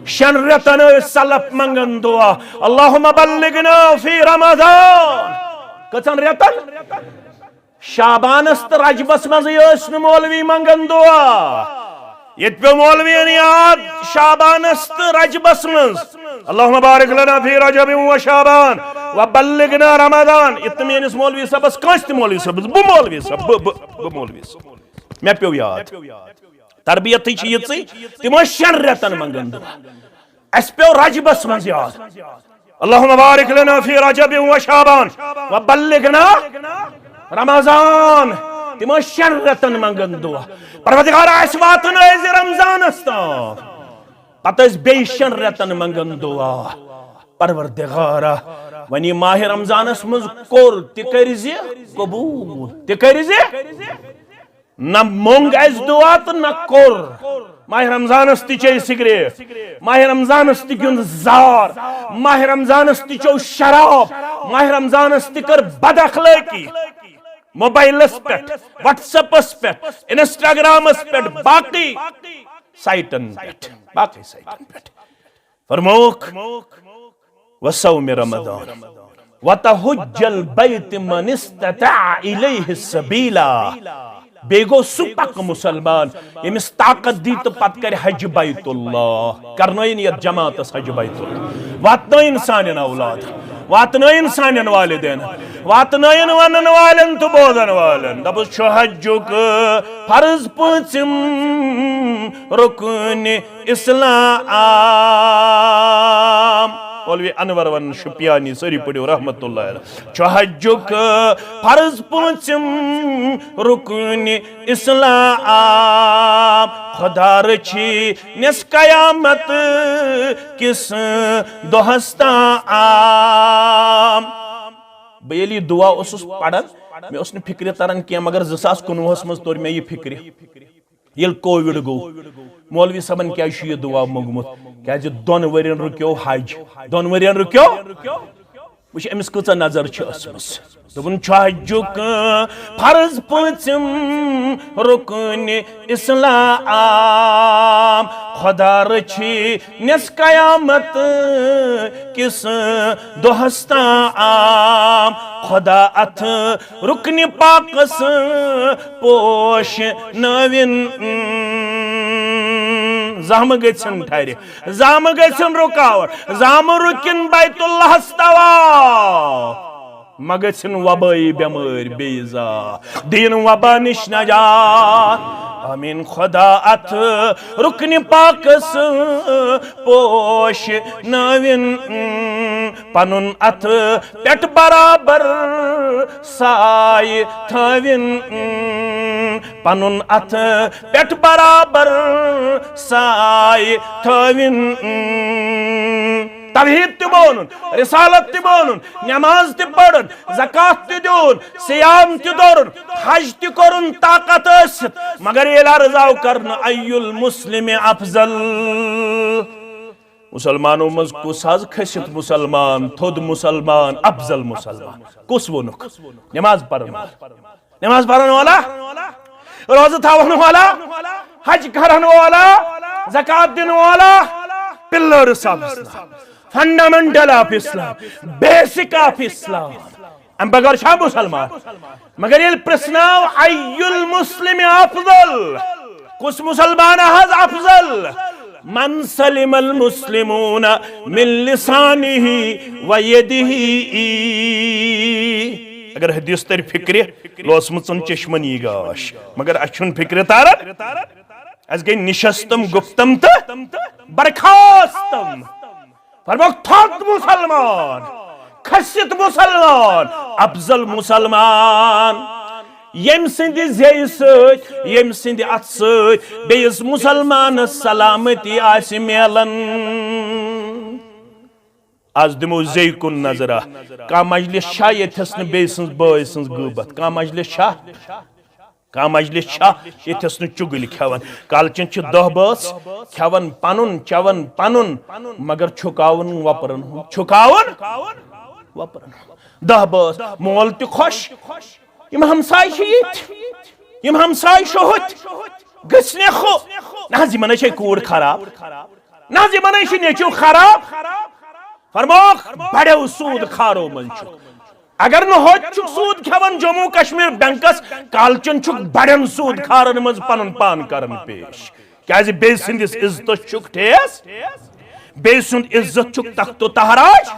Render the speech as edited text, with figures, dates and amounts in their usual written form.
शन रेतन सलफ मंगन दुआ अल्लाहुम्मा बल्लिगना फी रमजान कचन रेतन शाबानस तो रजबस मज मौलवी मंगन दुआ ये पे मौलवीन याद शाबानस तो रजबस मज अल्लाहुम्मा बारिक लना फी रजब व शाबान व बल्लिगना रमजान इतमेनिस मौलवी सबस कस मौलवी सबस बु मौलवी सब बु मौलवी मे पे याद तरबियत ये तमो शन रेतन मंगन दुआ अस पे रजबस मज याद अल्लाहुम्मा बारिक लना फी रजब व शाबान व बल्लिगना रमजान तमो शन रेतन मंगन दुआ परवरदिगार अस वातन रमजानस तक पत बे शन रेतन मंगन दुआ परवरदिगार वनी माह रमजानस मज कोर तिकरिजे कबूल तिकरिजे न मोंग अस दुआ तो न कोर माह रमजानस चे सिगरेट माह रमजानस गिंद जार माह रमजानस चो शराब माह रमजानस कर बद अखलाकी मोबाइलस पे व्हाट्सएपस पे इंस्टाग्रामस पे बाकी साइटन पे बाकी साइटन पे फरमोक वसौम रमजान वतहुज्जल बैत मन इस्तता इलैहि सबीला बेगो सुपक मुसलमान यमिस ताकत दी तो पत कर हज बैतुल्लाह करनोइन यत जमात हज बैतुल्लाह वातनोइन सानिन औलाद वातनोइन सानिन वालिदैन वातनोइन वनन वालन तो बोदन वालन दबुस हज्जुक फर्ज पुचिम रुकन इस्लाम मौलवी अनवर वन शुपियानी सरी पड़ो रहमतुल्लाह अलैह हज्जुक फर्ज पुचिम रुकन इस्लाम खुदा रची निस कयामत किस दोहस्ता आम बेली दुआ उस पढ़न मे उस फिक्र तरन क्या मगर 2019 मज तोर मे ये फिक्र ये कोविड गो मौलवी सबन क्या ये दुआ मंगमुत क्या दोन वरियन रुक्यो हज दोन वरियन रुक्यो वुच अमिस कच नजर दोपन हज्जुक फर्ज पुचिम रुकन इस्लाम खुदा रची निस कयामत किस दोहस्ता आम खुदा अथ रुकन पाकस पोश नविन जाम गन ठहर जाम गन रुकावट जाम रुकिन बैतुल्लाह तवा मगन वबाई बेमार बेजा दीन वबा निश नजात आमीन खुदा अथ रुकन पाकस पोश नविन पनुन अथ पेट बराबर साय थविन पनुन अथ पेट बराबर साय थविन तवहीद ते बोनुन रिसालत ते बोनुन नमाज ते पढ़न ज़कात ते दोन सियाम ते दोरुन हज ते करुन ताकत आसित मगर ये अर्ज़ाव करन अय्युल मुस्लिम अफजल मुसलमानों मज कुस हज खसित मुसलमान थोद मुसलमान अफजल मुसलमान कुस वोनुक नमाज पढ़न वाला रोज़ा थावन वाला हज करन वाला ज़कात दिन वाला pillars of Islam fundamental of Islam basic of Islam um बगैर शाह मुसलमान मगर ये प्रश्न अय्युल मुस्लिम अफजल कुस मुसलमान हज अफजल मन सलिमल मुस्लिमून मिन लिसानिही व यदिही अगर हदीस तर फिक्र लोसमुचन चश्मनी गाश मगर अछुन फिक्र तारन अस गई निशस्तम गुप्तम त बरखास्तम फरमाओ थोत मुसलमान खसित मुसलमान अफजल मुसलमान यम सिंध ज़ेय सत यम सिंध अथ सत बेस मुसलमान सलामती आस मेलन आज दिमो ज़ेय कुन नजरा का मजलिस शाह यथस न बे सन्स बॉय सन्स गूबत का मजलिस शाह यथस न चुगल खेवन कालचन छ 10 बस खेवन पनुन चवन पनुन मगर छुकावन वपरन छुकावन वपरन 10 बस मोल त खुश यम हमसाय छ यम हमसाय शोहत गसने खो ना जी मने छ कूड़ खराब नाजी बनाई नेचु खराब फरमोख बड़े सूद खारो मन अगर न हो सूद खेवन जम्मू कश्मीर बैंकस कालचन बड़न सूद खारन मज पन पान करन पेश क्या बे सिंदिस इज्जत ठेस बे सुंद इज्जत तख्तो तहराज